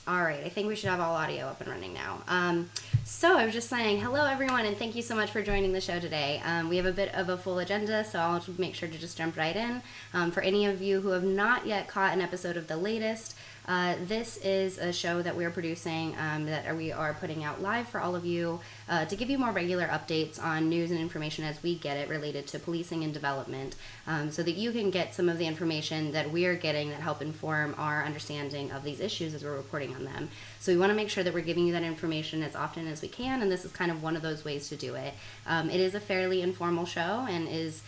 All right, I think we should have all audio up and running now. So I was just saying hello, everyone, and thank you so much for joining the show today. We have a bit of a full agenda, so I'll make sure to just jump right in. For any of you who have not yet caught an episode of the latest, this is a show that we're producing that we are putting out live for all of you to give you more regular updates on news and information as we get it related to policing and development, so that you can get some of the information that we are getting that help inform our understanding of these issues as we're reporting on them. So we want to make sure that we're giving you that information as often as we can, and this is kind of one of those ways to do it. It is a fairly informal show and is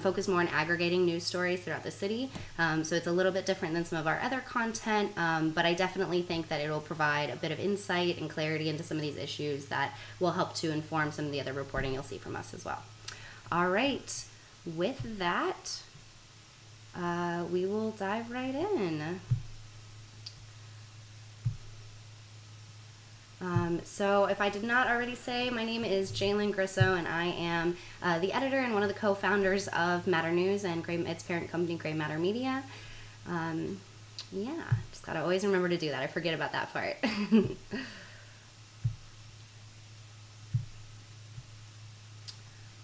focused more on aggregating news stories throughout the city. So it's a little bit different than some of our other content, but I definitely think that it will provide a bit of insight and clarity into some of these issues that will help to inform some of the other reporting you'll see from us as well. All right, with that, we will dive right in. So if I did not already say, my name is Jalen Grisso, and I am the editor and one of the co-founders of Matter News and its parent company, Gray Matter Media. Yeah, just gotta always remember to do that. I forget about that part.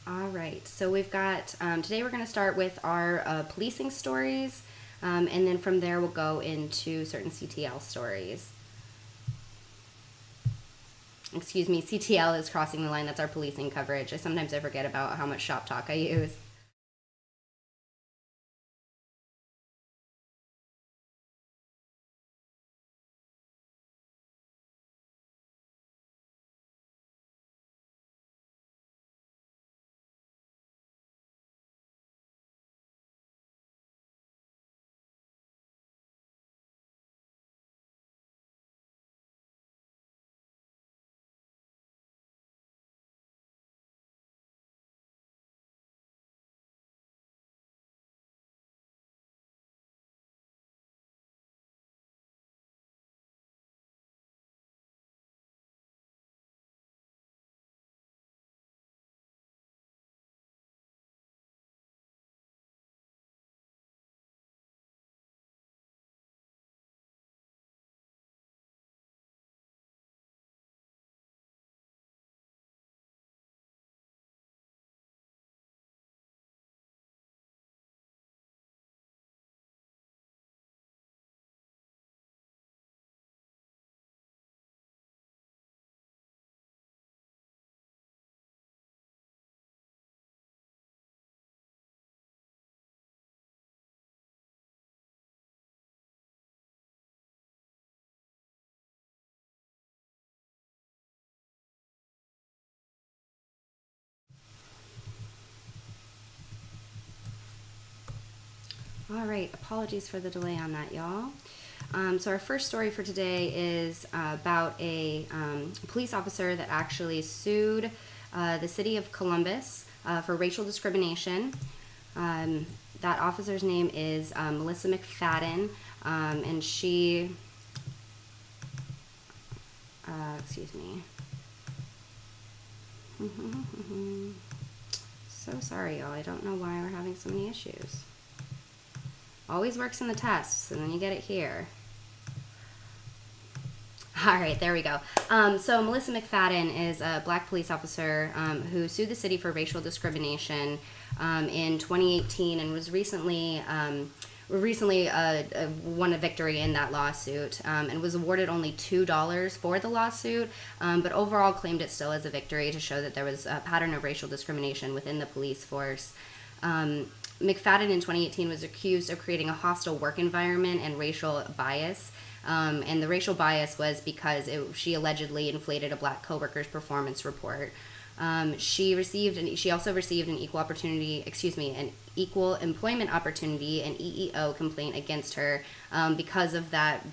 All right, so we've got, today we're gonna start with our policing stories, and then from there we'll go into certain CTL stories. Excuse me, CTL is crossing the line. That's our policing coverage. Sometimes I forget about how much shop talk I use. All right, apologies for the delay on that, y'all. So our first story for today is about a police officer that actually sued the city of Columbus for racial discrimination. That officer's name is Melissa McFadden, and she, excuse me. So sorry, y'all. I don't know why we're having so many issues. Always works in the tests, and then you get it here. All right, there we go. So Melissa McFadden is a black police officer who sued the city for racial discrimination in 2018 and was recently won a victory in that lawsuit and was awarded only $2 for the lawsuit, but overall claimed it still as a victory to show that there was a pattern of racial discrimination within the police force. McFadden in 2018 was accused of creating a hostile work environment and racial bias. And the racial bias was because she allegedly inflated a black coworker's performance report. She also received an an equal employment opportunity, an EEO complaint against her because of that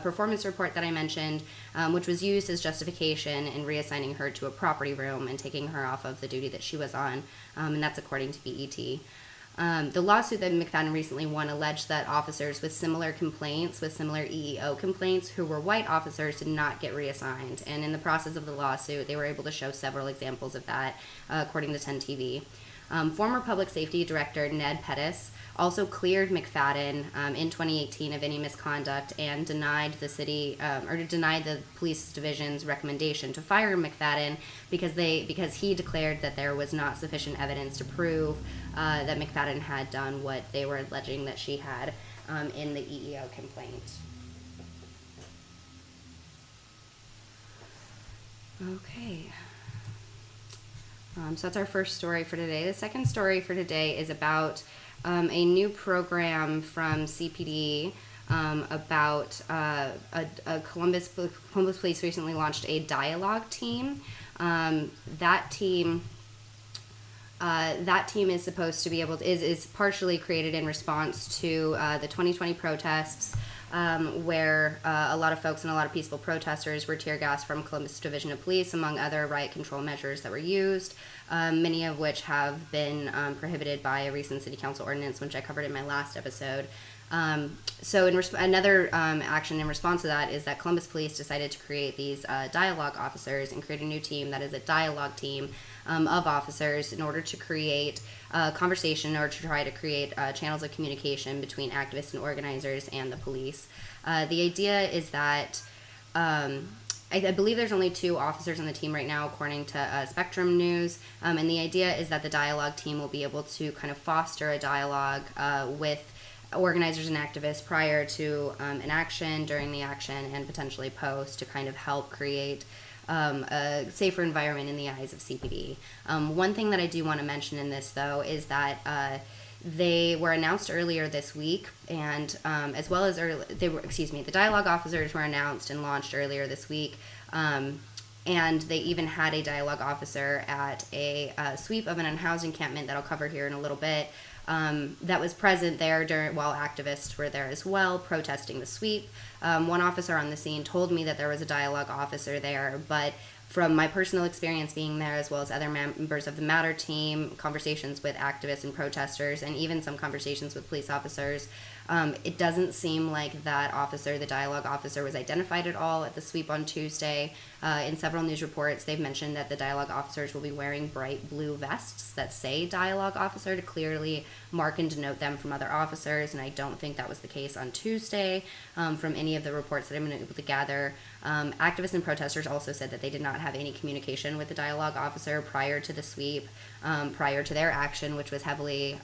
performance report that I mentioned, which was used as justification in reassigning her to a property room and taking her off of the duty that she was on, and that's according to BET. The lawsuit that McFadden recently won alleged that officers with similar EEO complaints who were white officers did not get reassigned. And in the process of the lawsuit, they were able to show several examples of that, according to 10 TV. Former Public Safety Director Ned Pettis also cleared McFadden in 2018 of any misconduct and denied the police division's recommendation to fire McFadden because he declared that there was not sufficient evidence to prove that McFadden had done what they were alleging that she had in the EEO complaint. Okay. So that's our first story for today. The second story for today is about a new program from CPD about Columbus Police recently launched a dialogue team. That team is supposed to be able to, is partially created in response to the 2020 protests, where a lot of folks and a lot of peaceful protesters were tear gassed from Columbus Division of Police, among other riot control measures that were used, many of which have been prohibited by a recent city council ordinance, which I covered in my last episode. So another action in response to that is that Columbus Police decided to create these dialogue officers and create a new team that is a dialogue team of officers in order to create conversation or to try to create channels of communication between activists and organizers and the police. The idea is that I believe there's only 2 officers on the team right now, according to Spectrum News, and the idea is that the dialogue team will be able to kind of foster a dialogue with organizers and activists prior to an action, during the action, and potentially post to kind of help create a safer environment in the eyes of CPD. One thing that I do want to mention in this, though, is that they were announced earlier this week, and as well as the dialogue officers were announced and launched earlier this week, and they even had a dialogue officer at a sweep of an unhoused encampment that I'll cover here in a little bit. That was present there while activists were there as well, protesting the sweep. One officer on the scene told me that there was a dialogue officer there, but from my personal experience being there, as well as other members of the Matter team, conversations with activists and protesters, and even some conversations with police officers, it doesn't seem like that officer, the dialogue officer, was identified at all at the sweep on Tuesday. In several news reports, they've mentioned that the dialogue officers will be wearing bright blue vests that say dialogue officer to clearly mark and denote them from other officers, and I don't think that was the case on Tuesday from any of the reports that I've been able to gather. Activists and protesters also said that they did not have any communication with the dialogue officer prior to the sweep, prior to their action, which was heavily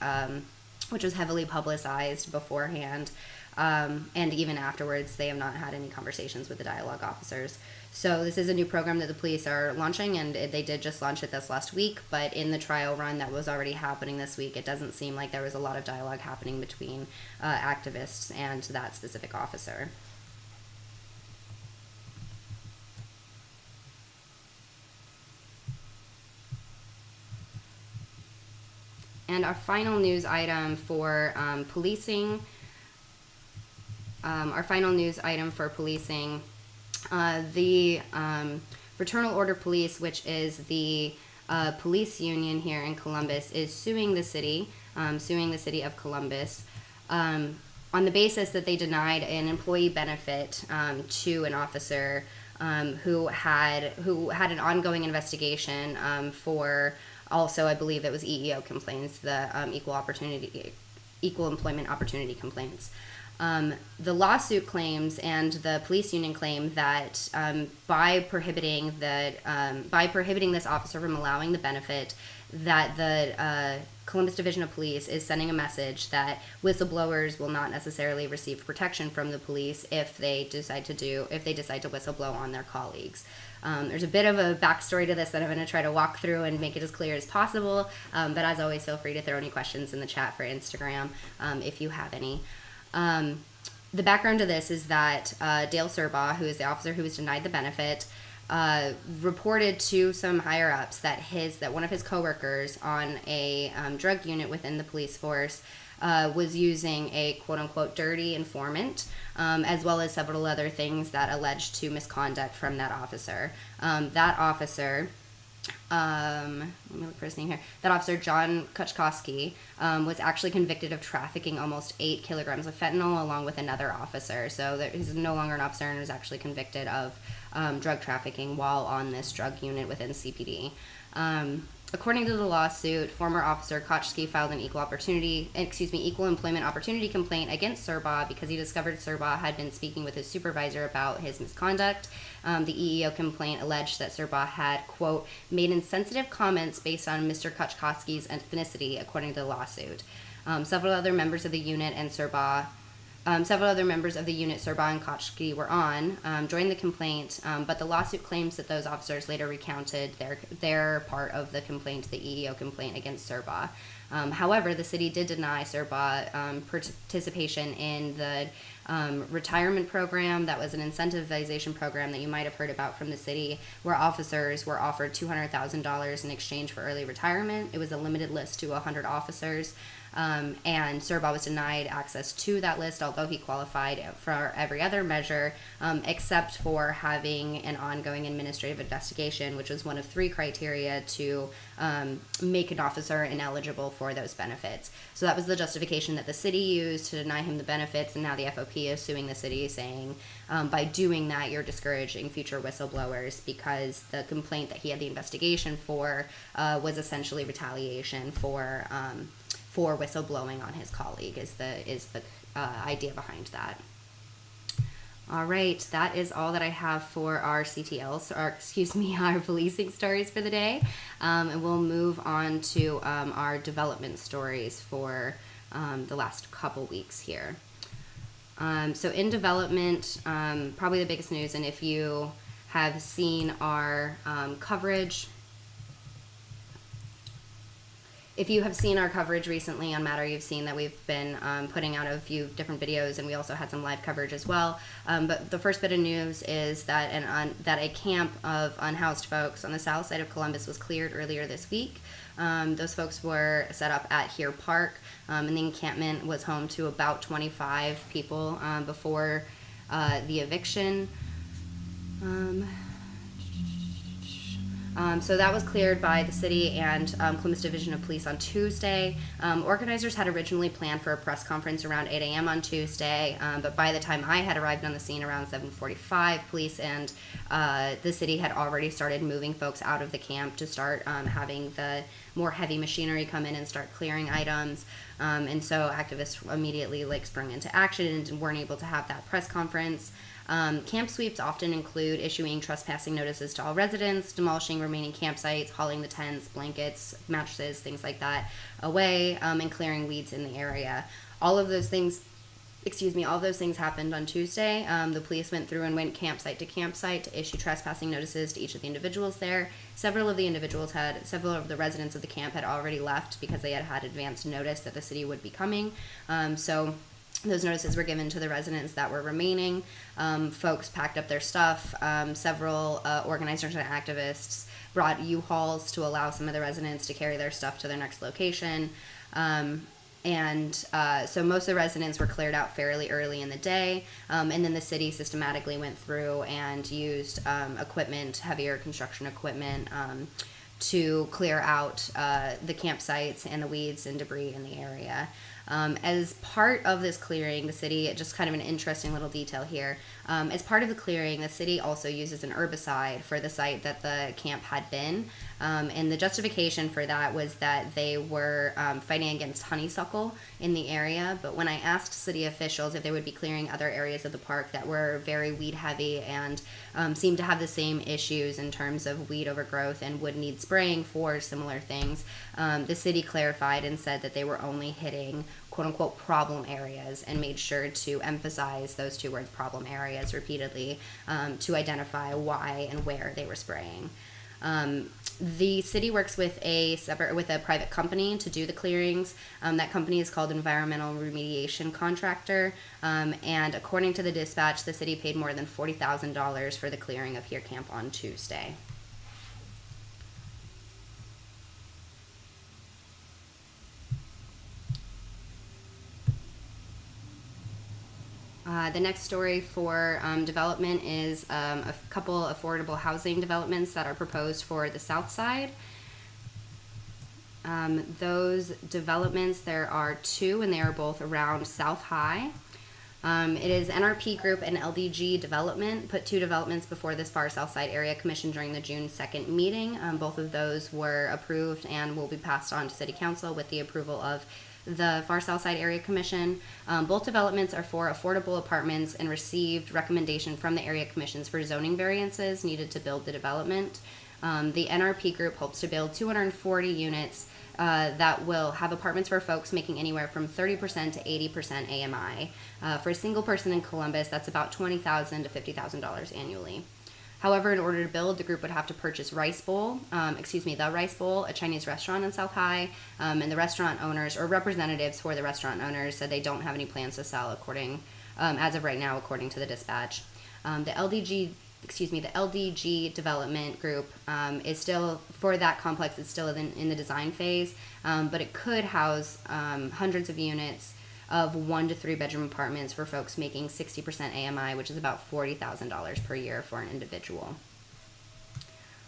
publicized beforehand, and even afterwards they have not had any conversations with the dialogue officers. So this is a new program that the police are launching, and they did just launch it this last week, but in the trial run that was already happening this week, it doesn't seem like there was a lot of dialogue happening between activists and that specific officer. And our final news item for policing, the Fraternal Order Police, which is the police union here in Columbus, is suing the city of Columbus on the basis that they denied an employee benefit to an officer who had an ongoing investigation for. Also, I believe it was EEO complaints, the equal employment opportunity complaints. The lawsuit claims and the police union claim that by prohibiting this officer from allowing the benefit, that the Columbus Division of Police is sending a message that whistleblowers will not necessarily receive protection from the police if they decide to whistleblow on their colleagues. There's a bit of a backstory to this that I'm going to try to walk through and make it as clear as possible, but as always, feel free to throw any questions in the chat for Instagram if you have any. The background to this is that Dale Surbaugh, who is the officer who was denied the benefit, reported to some higher ups that one of his coworkers on a drug unit within the police force was using a quote-unquote dirty informant, as well as several other things that alleged to misconduct from that officer. That officer, let me look for his name here. That officer, John Kuchkowski, was actually convicted of trafficking almost 8 kilograms of fentanyl along with another officer. So he's no longer an officer and was actually convicted of drug trafficking while on this drug unit within CPD. According to the lawsuit, former officer Kochski filed an equal employment opportunity complaint against Serbaugh because he discovered Serbaugh had been speaking with his supervisor about his misconduct. The EEO complaint alleged that Serbaugh had, quote, made insensitive comments based on Mr. Kochkowski's ethnicity, according to the lawsuit. Several other members of the unit Serbaugh and Kochki were on, joined the complaint, but the lawsuit claims that those officers later recounted their part of the complaint, the EEO complaint against Serbaugh. However, the city did deny Serbaugh participation in the retirement program. That was an incentivization program that you might have heard about from the city, where officers were offered $200,000 in exchange for early retirement. It was a limited list to 100 officers. And Serbaugh was denied access to that list, although he qualified for every other measure, except for having an ongoing administrative investigation, which was one of 3 criteria to make an officer ineligible for those benefits. So that was the justification that the city used to deny him the benefits, and now the FOP is suing the city, saying by doing that you're discouraging future whistleblowers, because the complaint that he had the investigation for was essentially retaliation for whistleblowing on his colleague is the idea behind that. All right, that is all that I have for our CTLs, our policing stories for the day. And we'll move on to our development stories for the last couple weeks here. So in development, probably the biggest news, and if you have seen our coverage, if you have seen our coverage recently on Matter, you've seen that we've been putting out a few different videos, and we also had some live coverage as well. But the first bit of news is that that a camp of unhoused folks on the south side of Columbus was cleared earlier this week. Those folks were set up at Here Park, and the encampment was home to about 25 people before the eviction. So that was cleared by the city and Columbus Division of Police on Tuesday. Organizers had originally planned for a press conference around 8 a.m. on Tuesday, but by the time I had arrived on the scene around 7:45, police and the city had already started moving folks out of the camp to start having the more heavy machinery come in and start clearing items. And so activists immediately sprung into action and weren't able to have that press conference. Camp sweeps often include issuing trespassing notices to all residents, demolishing remaining campsites, hauling the tents, blankets, mattresses, things like that away, and clearing weeds in the area. All of those things happened on Tuesday. The police went through and went campsite to campsite to issue trespassing notices to each of the individuals there. Several of the residents of the camp had already left because they had had advance notice that the city would be coming. So those notices were given to the residents that were remaining. Folks packed up their stuff. Several organizers and activists brought U-Hauls to allow some of the residents to carry their stuff to their next location. So most of the residents were cleared out fairly early in the day. And then the city systematically went through and used heavier construction equipment, to clear out the campsites and the weeds and debris in the area. As part of this clearing, the city, just kind of an interesting little detail here, as part of the clearing, the city also uses an herbicide for the site that the camp had been. And the justification for that was that they were fighting against honeysuckle in the area. But when I asked city officials if they would be clearing other areas of the park that were very weed heavy and seemed to have the same issues in terms of weed overgrowth and would need spraying for similar things, the city clarified and said that they were only hitting quote-unquote problem areas, and made sure to emphasize those two words, problem areas, repeatedly to identify why and where they were spraying. The city works with a private company to do the clearings. That company is called Environmental Remediation Contractor, and according to the dispatch, the city paid more than $40,000 for the clearing of Here Camp on Tuesday. The next story for development is a couple affordable housing developments that are proposed for the south side. Those developments, there are two, and they are both around South High. It is NRP Group and LDG Development put two developments before this Far South Side Area Commission during the June 2nd meeting. Both of those were approved and will be passed on to City Council with the approval of the Far South Side Area Commission. Both developments are for affordable apartments and received recommendation from the area commissions for zoning variances needed to build the development. The NRP Group hopes to build 240 units that will have apartments for folks making anywhere from 30% to 80% AMI. For a single person in Columbus, that's about $20,000 to $50,000 annually. However, in order to build, the group would have to purchase the Rice Bowl, a Chinese restaurant in South High, and the restaurant owners or representatives for the restaurant owners said they don't have any plans to sell as of right now, according to the dispatch. The LDG Development Group is still, for that complex, it's still in the design phase, but it could house hundreds of units of 1 to 3 bedroom apartments for folks making 60% AMI, which is about $40,000 per year for an individual.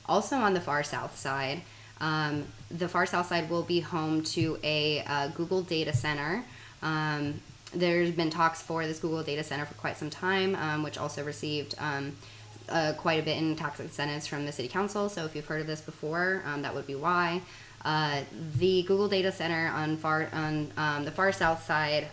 Also on the far south side, will be home to a Google data center. There's been talks for this Google data center for quite some time, which also received quite a bit in tax incentives from the City Council. So if you've heard of this before, that would be why. The Google data center on the far south side,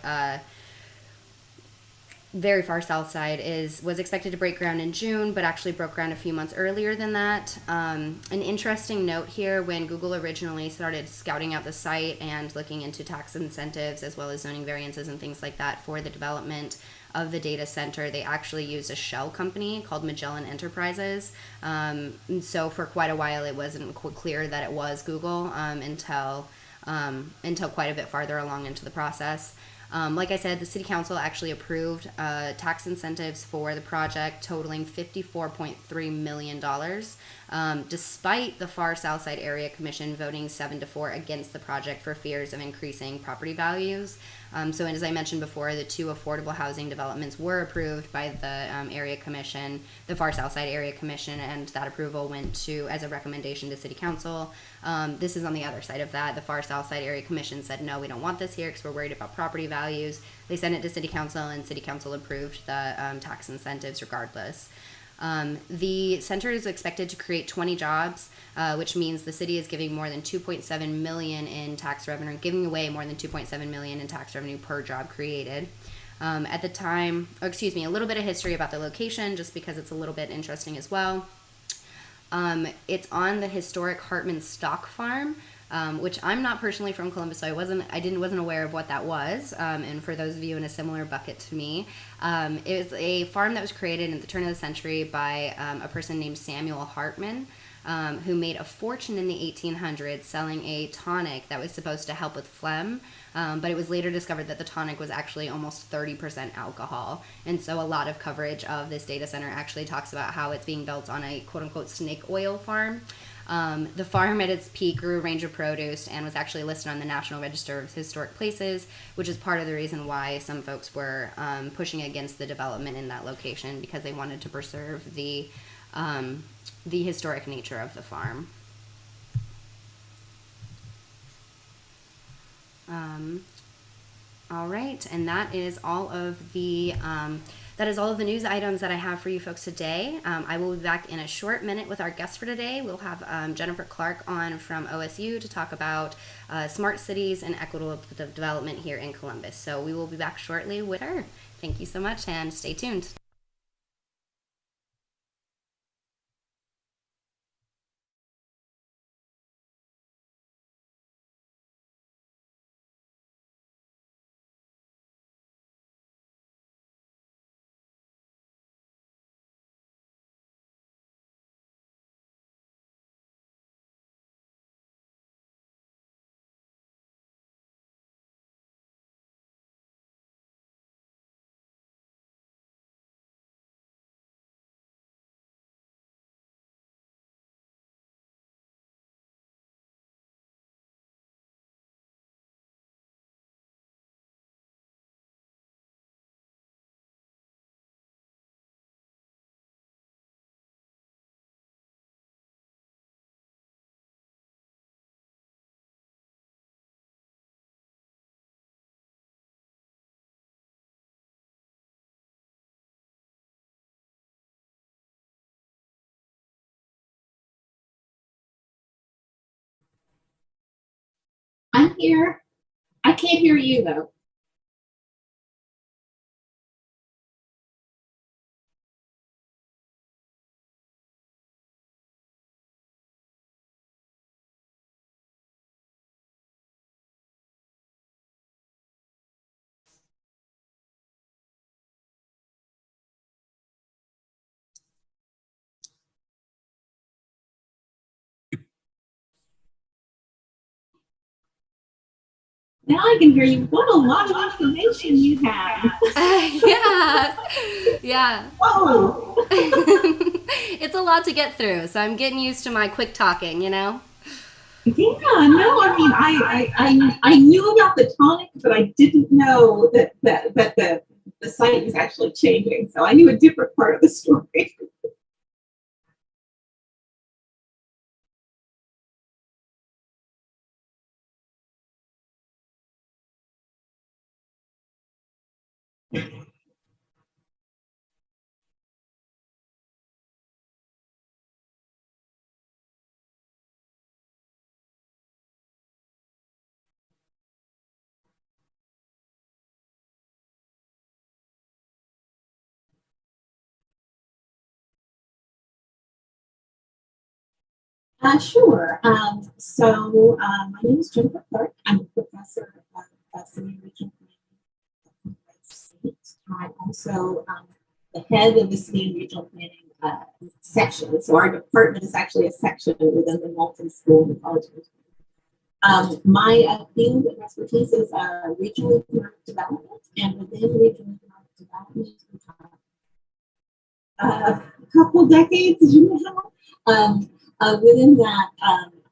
very far south side, was expected to break ground in June, but actually broke ground a few months earlier than that. An interesting note here: when Google originally started scouting out the site and looking into tax incentives as well as zoning variances and things like that for the development of the data center, they actually used a shell company called Magellan Enterprises. So for quite a while, it wasn't clear that it was Google until quite a bit farther along into the process. Like I said, the City Council actually approved tax incentives for the project totaling $54.3 million, despite the Far South Side Area Commission voting 7-4 against the project for fears of increasing property values. So as I mentioned before, the two affordable housing developments were approved by the area commission, the Far South Side Area Commission, and that approval went as a recommendation to City Council. This is on the other side of that. The Far South Side Area Commission said, no, we don't want this here because we're worried about property values. They sent it to City Council, and City Council approved the tax incentives regardless. The center is expected to create 20 jobs, which means the city is giving more than $2.7 million in tax revenue, giving away more than $2.7 million in tax revenue per job created. At the time, a little bit of history about the location, just because it's a little bit interesting as well. It's on the historic Hartman Stock Farm, which I'm not personally from Columbus, so I wasn't aware of what that was. And for those of you in a similar bucket to me, it was a farm that was created at the turn of the century by a person named Samuel Hartman, who made a fortune in the 1800s selling a tonic that was supposed to help with phlegm. But it was later discovered that the tonic was actually almost 30% alcohol. And so a lot of coverage of this data center actually talks about how it's being built on a quote-unquote snake oil farm. The farm at its peak grew a range of produce and was actually listed on the National Register of Historic Places, which is part of the reason why some folks were pushing against the development in that location, because they wanted to preserve the historic nature of the farm. All right, and that is all of the news items that I have for you folks today. I will be back in a short minute with our guest for today. We'll have Jennifer Clark on from OSU to talk about smart cities and equitable development here in Columbus. So we will be back shortly with her. Thank you so much, and stay tuned. here. I can't hear you though. Now I can hear you. What a lot of information you have. Yeah. Whoa. It's a lot to get through, so I'm getting used to my quick talking, you know? Yeah, no, I mean, I knew about the tonic, but I didn't know that the site was actually changing. So I knew a different part of the story. Sure. My name is Jennifer Clark. I'm a professor of City and Regional Planning. I'm also the head of the City and Regional Planning section. So our department is actually a section within the multi-school and college. My field of expertise is regional economic development, and within regional economic development, we have a couple decades, you know. Within that,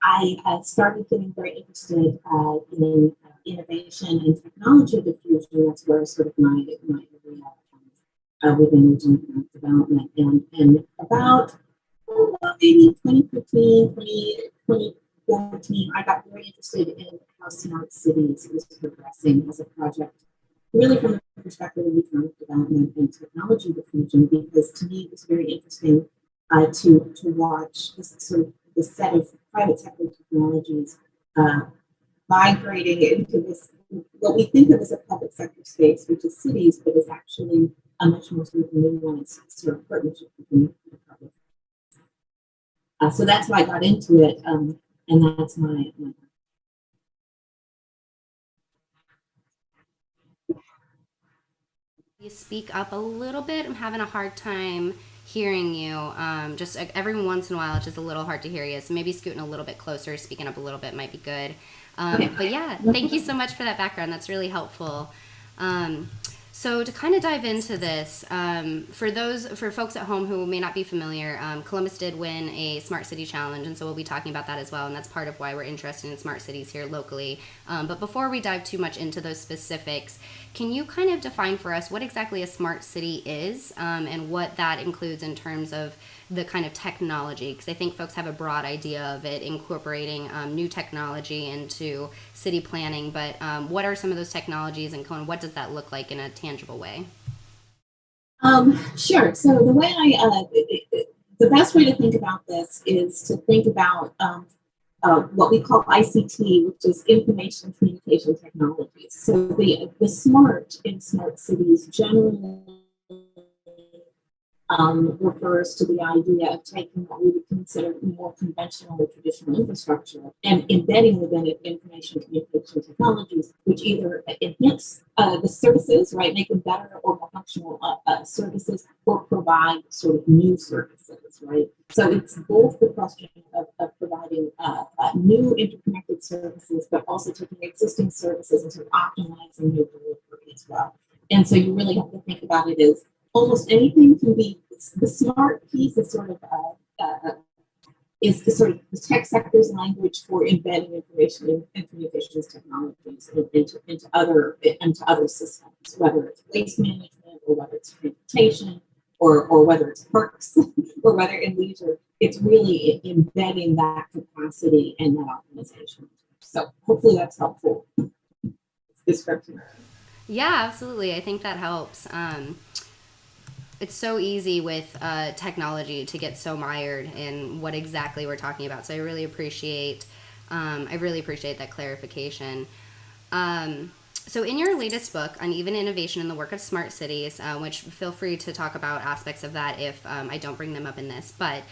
I started getting very interested in innovation and technology diffusion. That's where sort of my area within regional economic development. And about maybe 2015, 2014, I got very interested in how smart cities was progressing as a project, really from the perspective of economic development and technology diffusion, because to me it was very interesting to watch this sort of the set of private sector technologies migrating into this what we think of as a public sector space, which is cities, but is actually a much more sort of nuanced sort of partnership between the public. So that's why I got into it, and that's my You speak up a little bit. I'm having a hard time hearing you. Just every once in a while, it's just a little hard to hear you. So maybe scooting a little bit closer, speaking up a little bit might be good. But yeah, thank you so much for that background. That's really helpful. So to kind of dive into this, for folks at home who may not be familiar, Columbus did win a Smart City Challenge, and so we'll be talking about that as well, and that's part of why we're interested in smart cities here locally. But before we dive too much into those specifics, can you kind of define for us what exactly a smart city is, and what that includes in terms of the kind of technology? Because I think folks have a broad idea of it incorporating new technology into city planning, but what are some of those technologies, and what does that look like in a tangible way? Sure. So the way the best way to think about this is to think about what we call ICT, which is information communication technologies. So the smart in smart cities generally refers to the idea of taking what we would consider more conventional or traditional infrastructure and embedding within it information communication technologies, which either enhance the services, right, make them better or more functional services, or provide sort of new services, right? So it's both the question of providing new interconnected services, but also taking existing services and sort of optimizing their delivery as well. And so you really have to think about it as almost anything can be. The smart piece is sort of the tech sector's language for embedding information and communications technologies into other systems, whether it's waste management or whether it's transportation or whether it's parks or whether in leisure. It's really embedding that capacity and that optimization. So hopefully that's helpful description. Yeah, absolutely. I think that helps. It's so easy with technology to get so mired in what exactly we're talking about. So I really appreciate I really appreciate that clarification. So in your latest book, Uneven Innovation in the Work of Smart Cities, which feel free to talk about aspects of that if I don't bring them up in this, but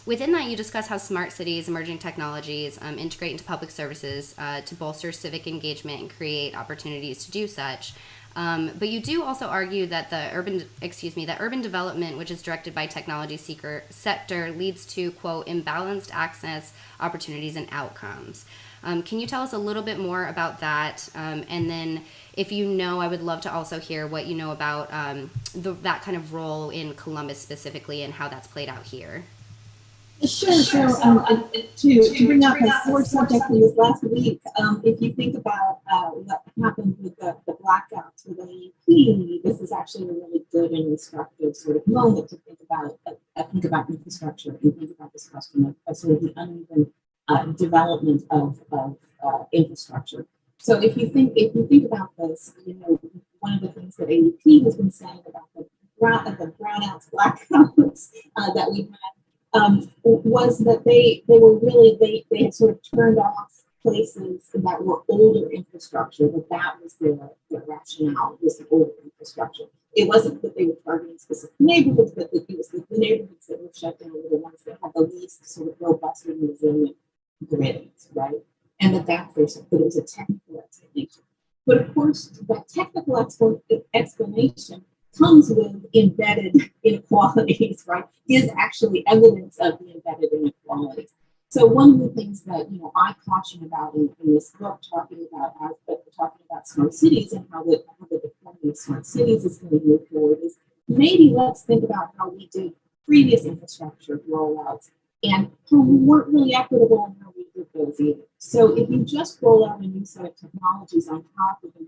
within that you discuss how smart cities, emerging technologies integrate into public services to bolster civic engagement and create opportunities to do such. But you do also argue that that urban development, which is directed by technology sector, leads to, quote, imbalanced access, opportunities, and outcomes. Can you tell us a little bit more about that? And then, if you know, I would love to also hear what you know about that kind of role in Columbus specifically and how that's played out here. Sure. To bring up a sore subject from this last week, if you think about what happened with the blackouts with AEP, this is actually a really good and instructive sort of moment to think about infrastructure and think about this question of sort of the uneven development of infrastructure. So if you think about this, one of the things that AEP has been saying about the brownouts, blackouts that we had was that they had sort of turned off places that were older infrastructure, that was their rationale, was the older infrastructure. It wasn't that they were targeting specific neighborhoods, but it was the neighborhoods that were shut down were the ones that had the least sort of robust and resilient grids, right? And that's their, but it was a technical explanation. But of course, that technical explanation comes with embedded inequalities, right? Is actually evidence of the embedded inequalities. So one of the things that I caution about in this book, talking about smart cities and how the deployment of smart cities is going to move forward, is maybe let's think about how we did previous infrastructure rollouts and how we weren't really equitable in how we did those either. So if you just roll out a new set of technologies on top of an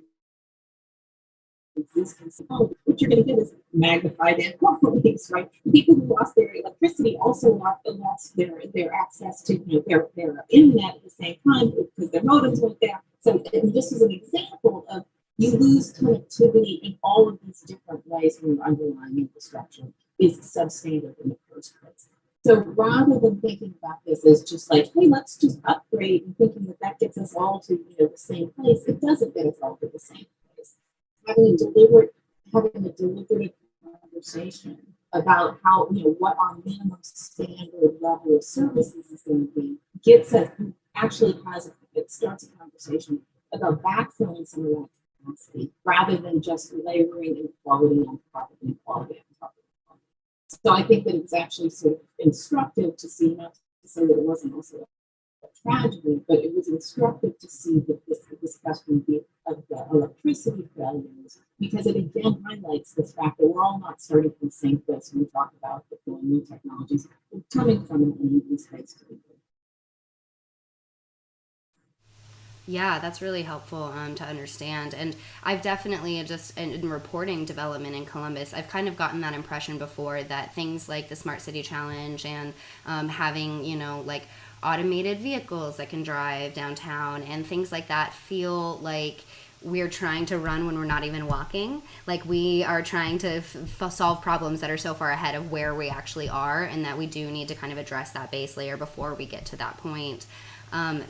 existing technology, what you're going to get is magnified inequalities, right? People who lost their electricity also lost their access to their internet at the same time because their modems went down. So just as an example of you lose connectivity in all of these different ways when your underlying infrastructure is substandard in the first place. So rather than thinking about this as just like, hey, let's just upgrade and thinking that gets us all to the same place, it doesn't get us all to the same place. Having a deliberate conversation about how what our minimum standard level of services is going to be gets us it starts a conversation about backfilling some of that capacity rather than just layering inequality on top of inequality on top of. So I think that it was actually sort of instructive to see, not to say that it wasn't also a tragedy, but it was instructive to see that this question of the electricity failures, because it again highlights the fact that we're all not starting from the same place when we talk about deploying new technologies. We're coming from an uneven space to begin. Yeah, that's really helpful to understand. And I've definitely just in reporting development in Columbus, I've kind of gotten that impression before that things like the Smart City Challenge and having, like automated vehicles that can drive downtown and things like that feel like we're trying to run when we're not even walking. Like we are trying to solve problems that are so far ahead of where we actually are, and that we do need to kind of address that base layer before we get to that point.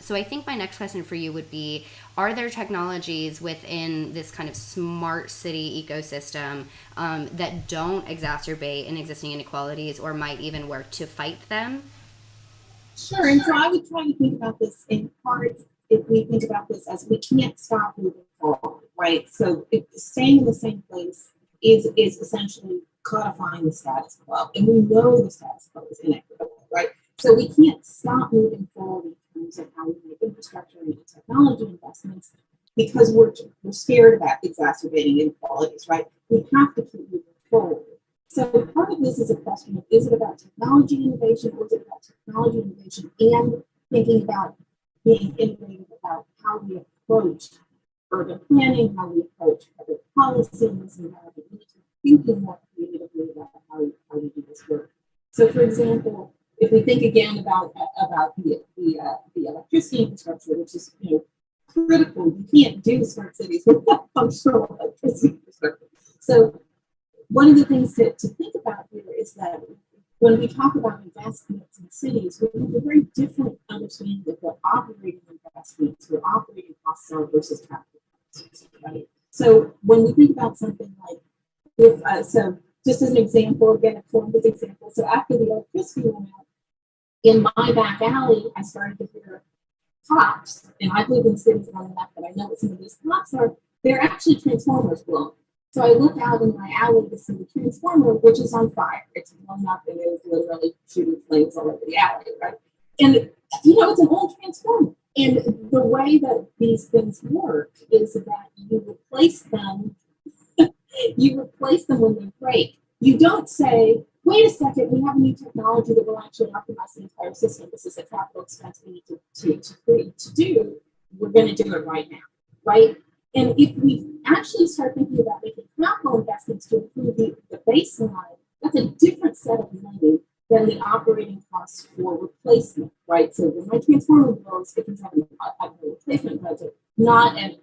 So I think my next question for you would be, are there technologies within this kind of smart city ecosystem that don't exacerbate in existing inequalities or might even work to fight them? Sure, and so I would try to think about this in part, if we think about this as we can't stop moving forward, right? So staying in the same place is essentially codifying the status quo, and we know the status quo is inequitable, right? So we can't stop moving forward in terms of how we make infrastructure and technology investments because we're scared about exacerbating inequalities, right? We have to keep moving forward. So part of this is a question of, is it about technology innovation, or is it about technology innovation and thinking about being innovative about how we approach urban planning, how we approach public policies, and how we need to think more creatively about how we do this work. So for example, if we think again about the electricity infrastructure, which is critical, you can't do smart cities without functional electricity infrastructure. So one of the things to think about here is that when we talk about investments in cities, we have a very different understanding of what operating investments or operating costs are versus capital costs, right? So when we think about something like, if so just as an example, again, a Columbus example, so after the electricity went out, in my back alley, I started to hear pops, and I've lived in cities long enough that I know what some of these pops are. They're actually transformers blowing. So I look out in my alley to see the transformer, which is on fire. It's blown up and it's literally shooting flames all over the alley, right? And it's an old transformer. And the way that these things work is that you replace them when they break. You don't say, wait a second, we have a new technology that will actually optimize the entire system. This is a capital expense we need to do. We're going to do it right now, right? And if we actually start thinking about making capital investments to improve the baseline, that's a different set of money than the operating costs for replacement, right? So when my transformer blows, it comes out of a replacement budget, not an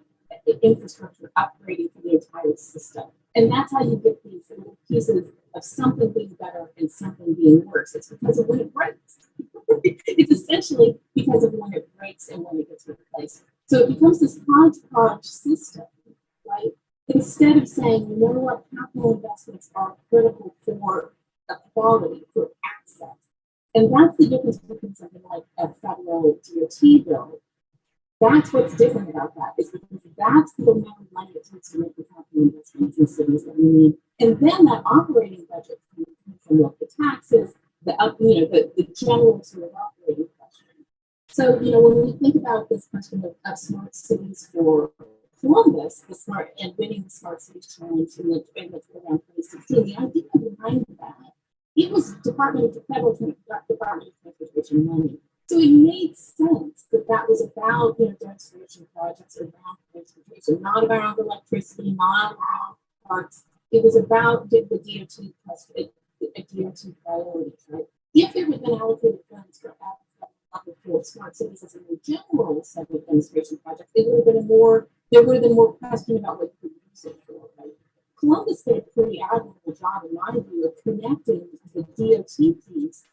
infrastructure upgrading for the entire system. And that's how you get these little pieces of something being better and something being worse. It's because of when it breaks. It's essentially because of when it breaks and when it gets replaced. So it becomes this hodgepodge system, right? Instead of saying, you know what, capital investments are critical for equality, for access. And that's the difference between something like a federal DOT bill. That's what's different about that, is because that's the amount of money it takes to make the capital investments in cities that we need. And then that operating budget from the taxes, the general sort of operating question. So, when we think about this question of smart cities for Columbus, and winning the Smart Cities Challenge in the program 2016, the idea behind that, it was Department of Transportation money. So it made sense that that was about demonstration projects around transportation, not about electricity, not about parks. It was about the DOT priorities, right? If there had been allocated funds for smart cities as a more general set of demonstration projects, there would have been more question about what you could use it for, right? Columbus did a pretty admirable job, in my view, of connecting the DOT piece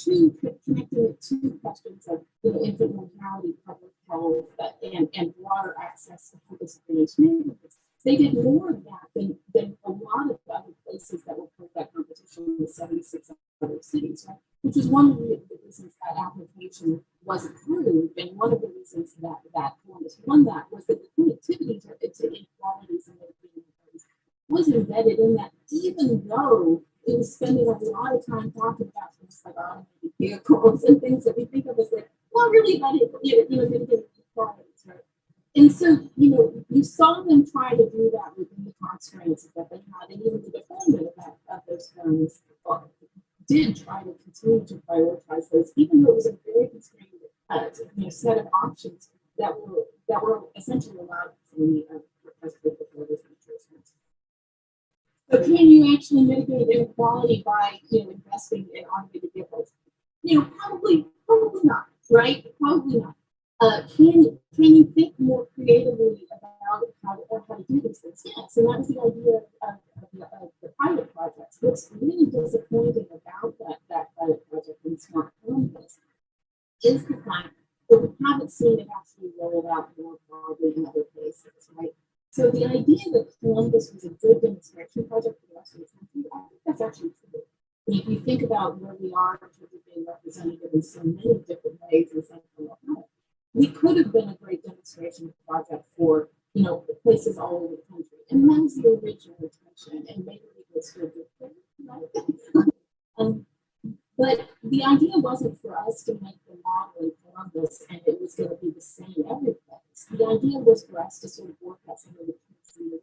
connecting it to questions of infant mortality, public health, and water access to disadvantaged neighborhoods. They did more of that than a lot of other places that were part of that competition in the 76 other cities, right? Which is one of the reasons that application was approved, and one of the reasons that Columbus won that was that the connectivity to inequalities and was embedded in that, even though it was spending a lot of time talking about things like automated vehicles and things that we think of as like, well, really, but mitigating inequalities, right? And so, you saw them try to do that within the constraints that they had, and even the deployment of those funds did try to continue to prioritize those, even though it was a very constrained set of options that were essentially allowed from the president before this administration. So can you actually mitigate inequality by investing in automated vehicles? Probably not, right? Probably not. Can you think more creatively about how to do these things? Yes, and that was the idea of the pilot projects. What's really disappointing about that pilot project in Smart Columbus is the fact that we haven't seen it actually rolled out more broadly in other places, right? So the idea that Columbus was a good demonstration project for the rest of the country, I think that's actually true. And if you think about where we are in terms of being representative in so many different ways in Central Ohio, we could have been a great demonstration project for places all over the country. And that was the original intention, and maybe we could still do it, right? But the idea wasn't for us to make the model in Columbus and it was going to be the same every place. The idea was for us to sort of work out some of the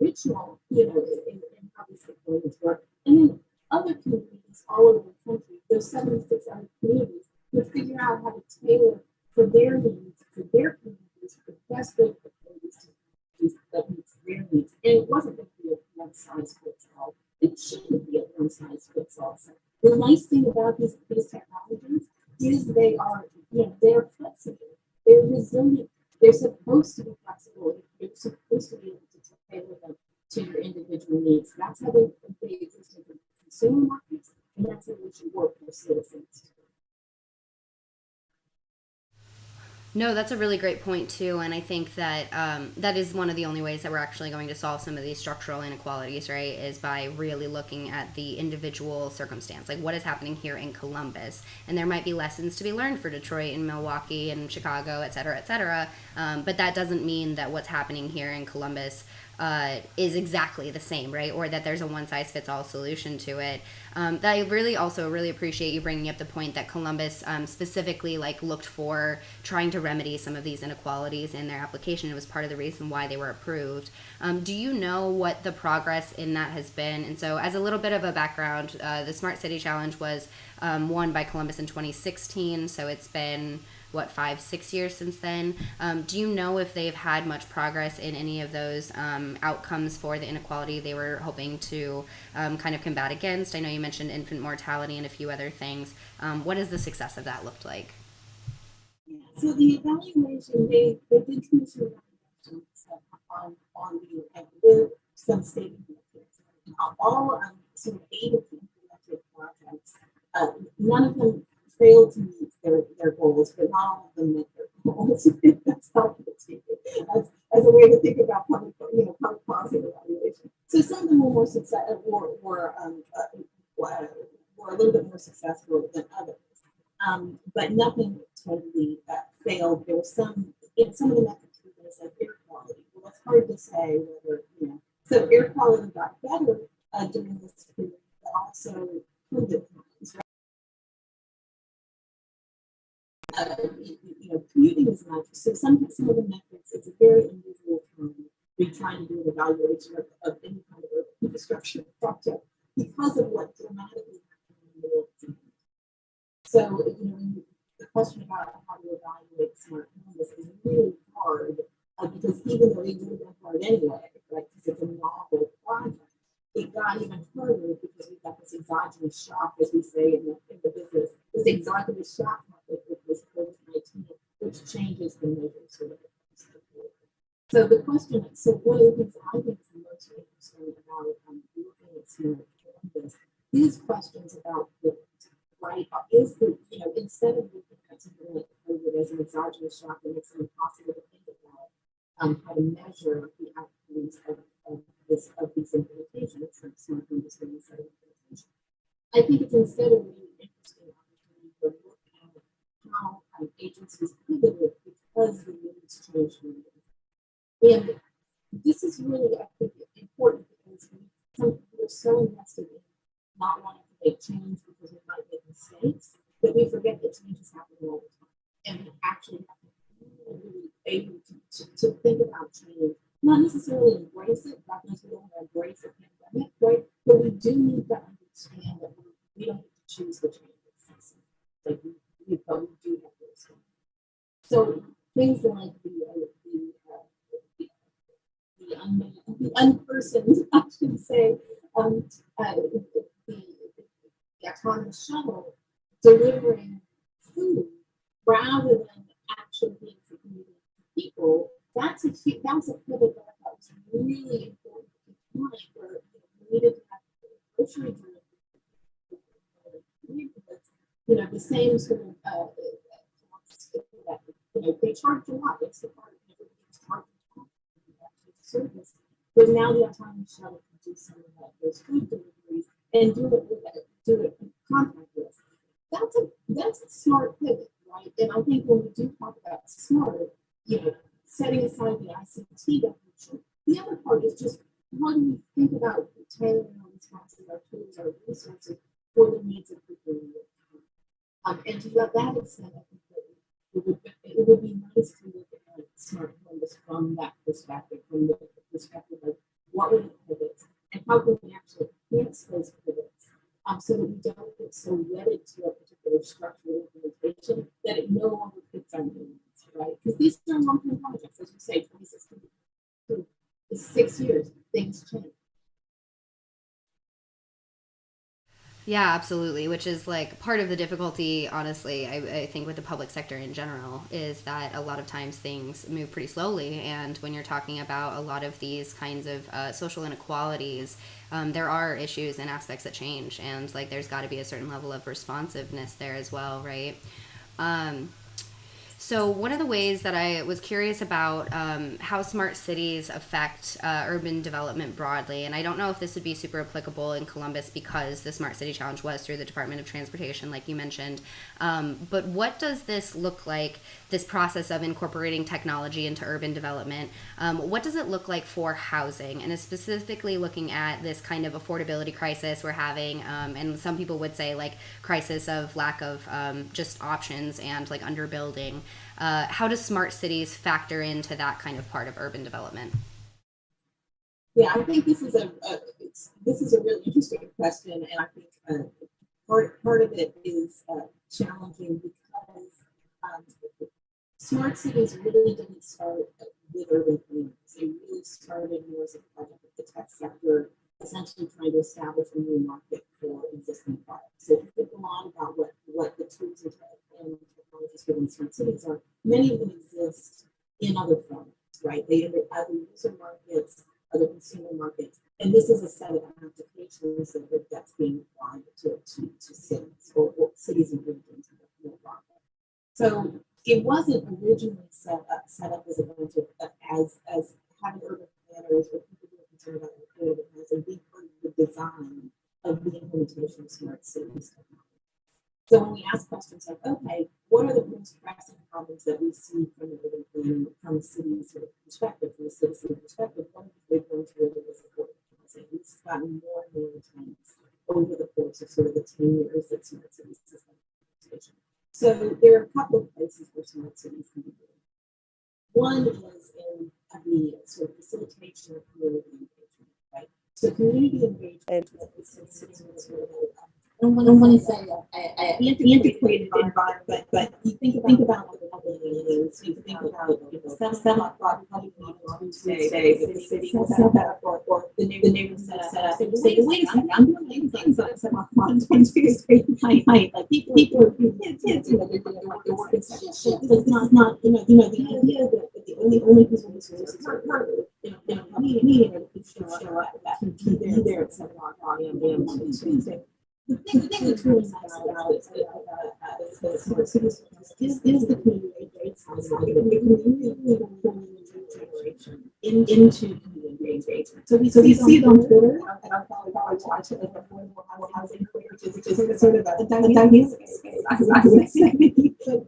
original, in how these deployments work. And then other communities all over the country, those 76 other communities, would figure out how to tailor for their needs, for their communities, the best way for communities that meets their needs. And it wasn't going to be a one size fits all. It shouldn't be a one size fits all. So the nice thing about these technologies is they are, they're flexible, they're resilient, they're supposed to be flexible, they're supposed to be able to tailor them to your individual needs. That's how they exist in consumer markets, and that's how we should work for citizens. No, that's a really great point too, and I think that that is one of the only ways that we're actually going to solve some of these structural inequalities, right? Is by really looking at the individual circumstance, like what is happening here in Columbus, and there might be lessons to be learned for Detroit and Milwaukee and Chicago, et cetera, et cetera. But that doesn't mean that what's happening here in Columbus is exactly the same, right? Or that there's a one size fits all solution to it. That I really also really appreciate you bringing up the point that Columbus specifically like looked for trying to remedy some of these inequalities in their application. It was part of the reason why they were approved. Do you know what the progress in that has been? And so, as a little bit of a background, the Smart City Challenge was won by Columbus in 2016. So it's been what 5-6 years since then. Do you know if they've had much progress in any of those outcomes for the inequality they were hoping to kind of combat against? I know you mentioned infant mortality and a few other things. What has the success of that looked like? So the evaluation, they did commission evaluations on the some state implemented. All sort of 8 of the implemented projects, none of them failed to meet their goals, but not all of them met their goals. That's helpful too, as a way to think about public policy evaluation. So some of them were more successful, were a little bit more successful than others. But nothing totally failed. There was some of the metrics were going to say air quality. Well, it's hard to say whether. So air quality got better during this period, but also COVID times. Commuting is not. So some of the metrics, it's a very unusual time. We're trying to do an evaluation of any kind of infrastructure project because of what dramatically happened in the world. So, the question about how to evaluate smart homeless is really hard because even though they do that hard anyway, right, because it's a novel project, it got even harder because we've got this exogenous shock, as we say in the business, this exogenous shock method, which was COVID-19, which changes the measures sort of. So the question, so one of the things I think is the most interesting about looking at smart homeless is questions about the right, is instead of looking at something like COVID as an exogenous shock that makes it impossible to think about how to measure the outcomes of these implementations, like smart industry and set of implementation. I think it's instead a really interesting opportunity to look at how agencies pivoted because the needs changed. And this is really, I think, important because we're so invested in not wanting to make change because we might make mistakes, but we forget that change is happening all the time. And we actually have to be really able to think about change, not necessarily embrace it, not necessarily embrace a pandemic, right? But we do need to understand that we don't have to choose the changes. Like we do have to understand. So things like the unpersoned, I should say, the autonomous shuttle delivering food rather than actually being for community people. That's a pivot that I thought was really important at the time where we needed to have grocery delivery. The same sort of they charge a lot. It's the part of everybody's charging service. But now the autonomous shuttle can do some of those food deliveries and do it contactless. That's a smart pivot, right? And I think when we do talk about smart, setting aside the ICT definition, the other part is just how do we think about tailoring our responses, our tools, our resources for the needs of people in real time. And to that extent, I think that it would be nice to look at smart homes from that perspective, from the perspective of what were the pivots and how can we actually enhance those pivots so that we don't get so wedded to a particular structural implementation that it no longer fits our needs, right? Because these are long-term projects, as you say, 2016 is 6 years, things change. Yeah, absolutely. Which is like part of the difficulty, honestly, I think with the public sector in general, is that a lot of times things move pretty slowly. And when you're talking about a lot of these kinds of social inequalities, there are issues and aspects that change. And like there's got to be a certain level of responsiveness there as well, right? Um, So one of the ways that I was curious about how smart cities affect urban development broadly, and I don't know if this would be super applicable in Columbus because the Smart City Challenge was through the Department of Transportation, like you mentioned. But what does this look like, this process of incorporating technology into urban development? What does it look like for housing? And specifically looking at this kind of affordability crisis we're having, and some people would say like crisis of lack of just options and like underbuilding. How does smart cities factor into that kind of part of urban development? Yeah, I think this is a really interesting question, and I think part of it is challenging because um, smart cities really didn't start with urban planners. They really started more as a project of the tech sector, essentially trying to establish a new market for existing products. So if you think a lot about what the tools and technologies within smart cities are, many of them exist in other formats, right? They either user markets, other consumer markets, and this is a set of applications that's being applied to cities or cities and regions more broadly. So it wasn't originally set up as a bunch of as having urban planners or people who are concerned about urban housing being part of the design of the implementation of smart cities technology. So when we ask questions like, okay, what are the most pressing problems that we see from the urban planning, from the city sort of perspective, from the citizen perspective, one of the big ones really is affordable housing. It's gotten more and more intense over the course of sort of the 10 years that smart cities has been implementation. So there are a couple of places where smart cities can be doing. One is in the sort of facilitation of community engagement, right? So community engagement is sort of I don't want to say antiquated environment, but you think about the public meetings, you think about set up public meetings Tuesday with the city, set up or the neighbors set up. So you say, wait a second, I'm doing things that set up on Tuesday night. Like people are kids, they're working sessions. It's not the idea that the only people who heard in a meeting are the people who show up that can be there at 7 o'clock on Tuesday. The thing that's really nice about it is the community generation into community engagement. So we see it on Twitter, and our college watch it like affordable housing, which is sort of a dynamic space.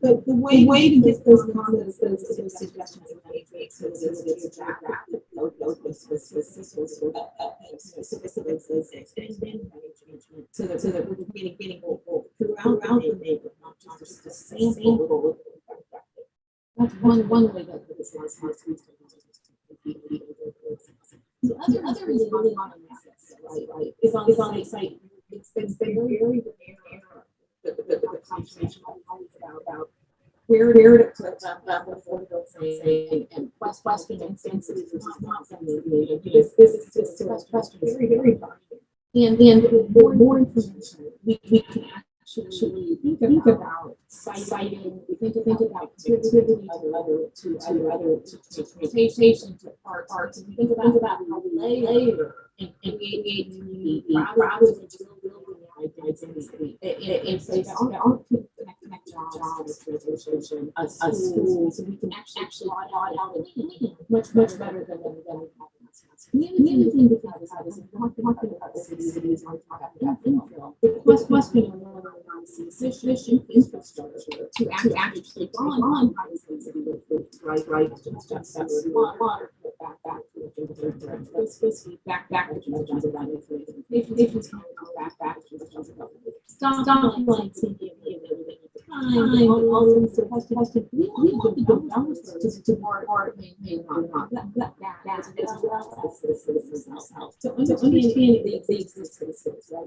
But the way to get those comments, those suggestions, and engagement, so it's a geographic so that we're getting throughout the neighborhood, not just a sample. That's one way that this has the other is really on a message, right? Is on the site. It's been very the conversation about where to put affordable housing and question instances is not something new. This is just a question very important. And with more information, we can actually think about citing, we think about connectivity to transportation, to arts, and we think about how we layer and engage community rather than just building identity. It's our connect jobs, transportation, a school, so we can actually plot out a much better than we have. The other thing to think about is if we're talking about the cities, we're talking about infill. The question of whether or not it's sufficient infrastructure to actually take on high density right, just water, back to the back to the jobs about patients back to the jobs about stop like CPA time, all of the question. We want the developers to work maintain on that's so understanding the existence,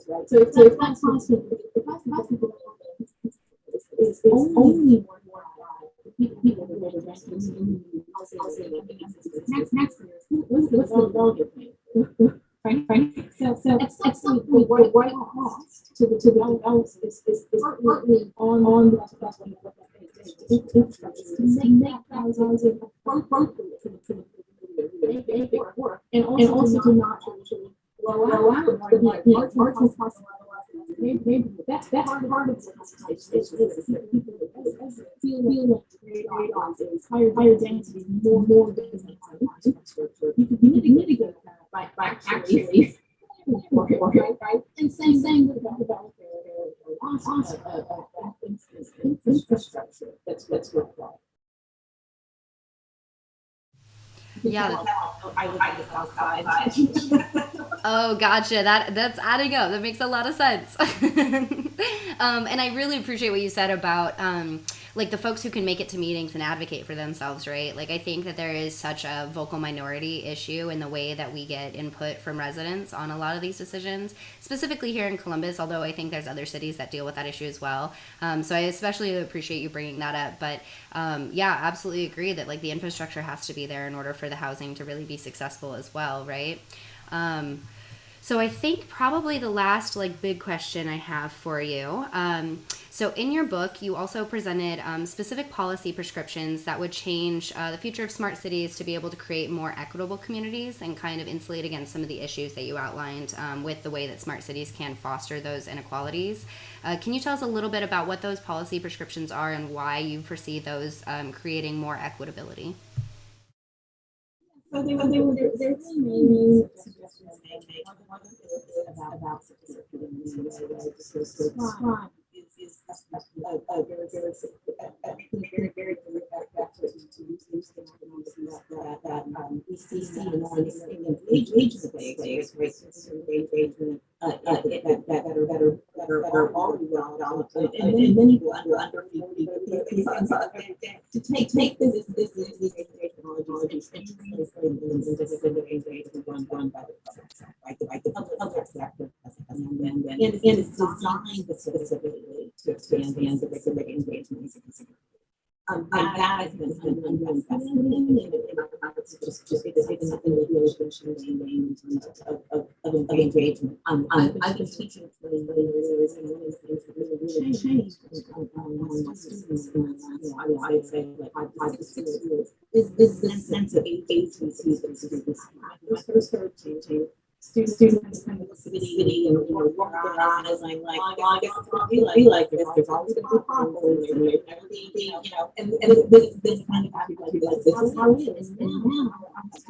right? So it's not possible. The possible is only more people who are renting taxpayers. What's the development thing? Right. So it's the right cost to the developers is partly on the question of infrastructure to make housing appropriate to the work and also to not actually blow out marginal costs. Maybe that's part of the conversation is that people feel like trade-off is higher density, more business infrastructure. You could mitigate that by actually right? And saying that about their loss of that infrastructure that's required. Yeah. I live on the south side. Oh, gotcha. That's adding up. That makes a lot of sense. And I really appreciate what you said about like the folks who can make it to meetings and advocate for themselves, right? Like I think that there is such a vocal minority issue in the way that we get input from residents on a lot of these decisions, specifically here in Columbus, although I think there's other cities that deal with that issue as well. So I especially appreciate you bringing that up. But yeah, absolutely agree that like the infrastructure has to be there in order for the housing to really be successful as well, right? So I think probably the last like big question I have for you. So in your book, you also presented specific policy prescriptions that would change the future of smart cities to be able to create more equitable communities and kind of insulate against some of the issues that you outlined with the way that smart cities can foster those inequalities. Can you tell us a little bit about what those policy prescriptions are and why you foresee those creating more equitability? So there were main suggestions they make. One of the about describe is very back to use the that we see in engagement phase, engagement that are already well developed, and many will under to take this technologies and translate them into engagement run by the public sector, right? The public sector, and it's designed specifically to expand the engagement. That has been fascinating, and just it's something that really been in terms of engagement. I've been teaching for many years, and one of the things that really changed among my students in the last, I would say like 5 to 6 years, is this sense of agency that students have. When I first started teaching, students come to the city and roll their eyes like, well, I guess it's going to be like this. There's always going to be problems, and this kind of attitude, like this is how it is. And now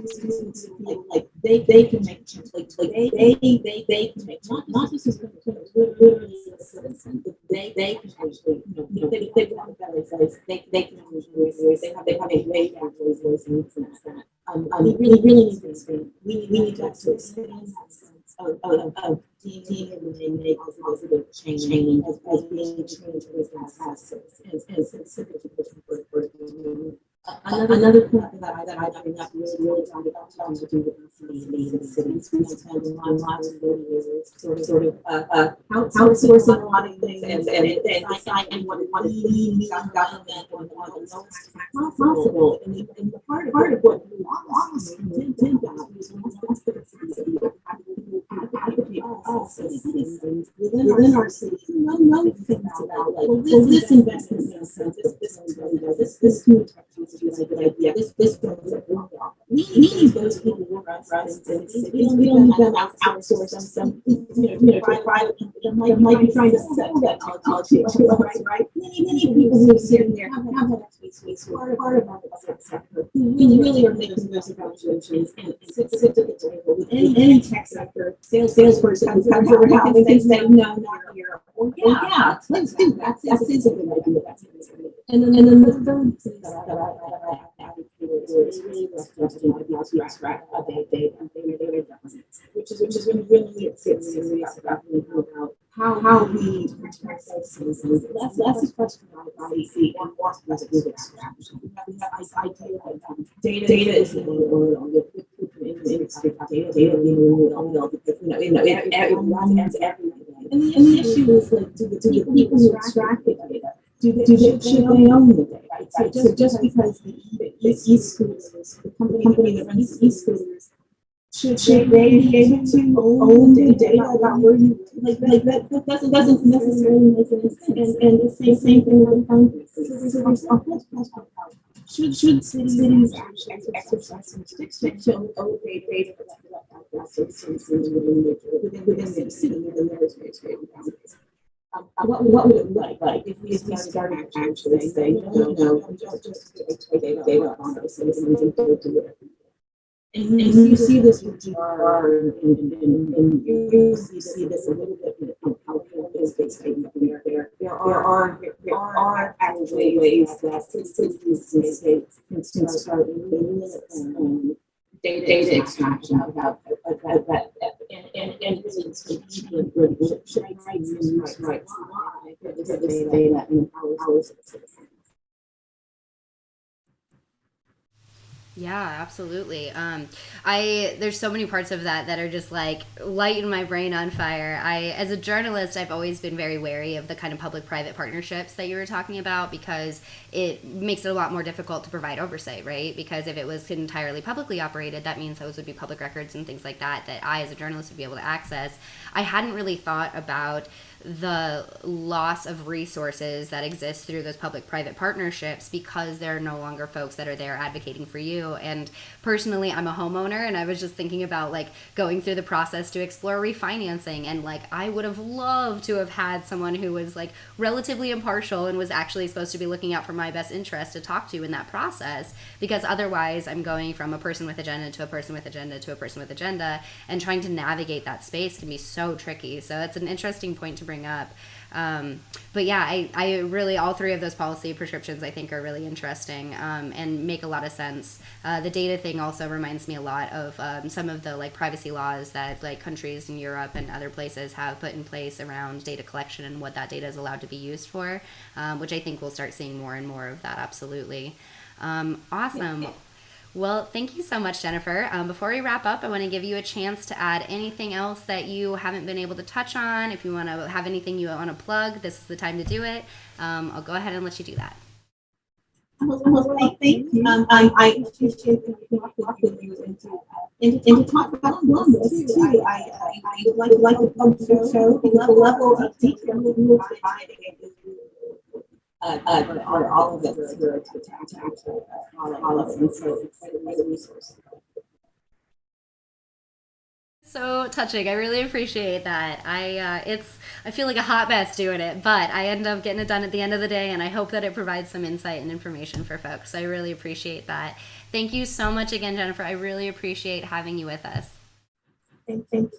students feel like they can make change, like they can make change, not just as literally as a citizen, but they can actually, they want a better place. They can use voice. They have a great voice and that. We really need to expand. We need to expand that sense of being able to make positive change as being changed as specific to the community. Another point that I bring up really talking about to do with the cities. We spend a lot of years sort of outsourcing a lot of things and deciding what we need government and what the lowest tax possible. And part of what we almost did that was the city advocate us as citizens within our city. No things about like, well, this investment makes sense. This community is a good idea. This goes up. We need those people who work for us in the city. We don't need them outsource some private people that might be trying to sell that technology to us, right? Many people who are sitting there have that expertise who are part of the sector who really are making those evaluations and sit at the table with any tech sector salesperson who comes around and they say, no, not here. Or yeah, let's do that. That is a good idea. And then the third thing that I advocate is really restricting the abstract of data governance, which is when really it sits serious about how we protect those citizens. That's a question I see and more with extraction. We have this idea that data is the industry. Data being all because it runs everywhere. And the issue is like, do the people who extract the data, should they own the data? Right? So just because the e-scooters, the company that runs e-scooters, should they be able to own the data about where you like that doesn't necessarily make any sense. And the same thing with Congress. So there's a question about should cities actually exercise some jurisdiction to own data about citizens within the city, within their boundaries. what would it look like if we started actually saying, no, don't just take data on our citizens and go do it. And you see this with GDPR, and you see this a little bit in California is based there are actually ways that citizens and states can start limits data extraction about that and rights for this data and our citizens. Yeah, absolutely. There's so many parts of that are just like lighting my brain on fire. As a journalist, I've always been very wary of the kind of public-private partnerships that you were talking about because it makes it a lot more difficult to provide oversight, right? Because if it was entirely publicly operated, that means those would be public records and things like that I, as a journalist, would be able to access. I hadn't really thought about the loss of resources that exist through those public-private partnerships because there are no longer folks that are there advocating for you. And personally, I'm a homeowner, and I was just thinking about like going through the process to explore refinancing, and like I would have loved to have had someone who was like relatively impartial and was actually supposed to be looking out for my best interest to talk to in that process, because otherwise I'm going from a person with agenda to a person with agenda to a person with agenda, and trying to navigate that space can be so tricky. So that's an interesting point to bring up. But yeah, I really, all three of those policy prescriptions I think are really interesting and make a lot of sense. The data thing also reminds me a lot of some of the like privacy laws that like countries in Europe and other places have put in place around data collection and what that data is allowed to be used for, which I think we'll start seeing more and more of that. Absolutely. Awesome. Well, thank you so much, Jennifer. Before we wrap up, I want to give you a chance to add anything else that you haven't been able to touch on. If you want to have anything you want to plug, this is the time to do it. I'll go ahead and let you do that. Thank you. I appreciate the opportunity and to talk about this too. I would like to come to show the level of detail that you will provide for all of us here to actually follow. And so it's quite a resource. So touching. I really appreciate that. I feel like a hot mess doing it, but I end up getting it done at the end of the day, and I hope that it provides some insight and information for folks. So I really appreciate that. Thank you so much again, Jennifer. I really appreciate having you with us. Thank you.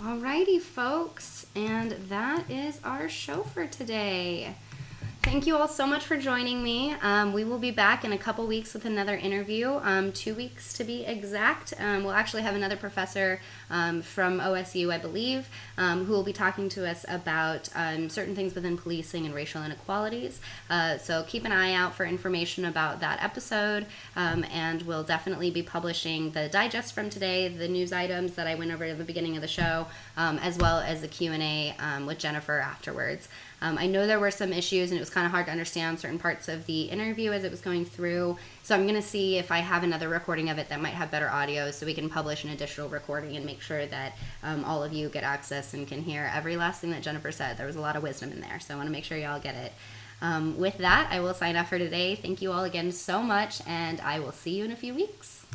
Alrighty, folks, and that is our show for today. Thank you all so much for joining me. We will be back in a couple weeks with another interview, 2 weeks to be exact. We'll actually have another professor from OSU, I believe, who will be talking to us about certain things within policing and racial inequalities. So keep an eye out for information about that episode, and we'll definitely be publishing the digest from today, the news items that I went over at the beginning of the show, as well as the Q&A with Jennifer afterwards. I know there were some issues and it was kind of hard to understand certain parts of the interview as it was going through. So I'm going to see if I have another recording of it that might have better audio so we can publish an additional recording and make sure that all of you get access and can hear every last thing that Jennifer said. There was a lot of wisdom in there, so I want to make sure y'all get it. With that, I will sign off for today. Thank you all again so much, and I will see you in a few weeks.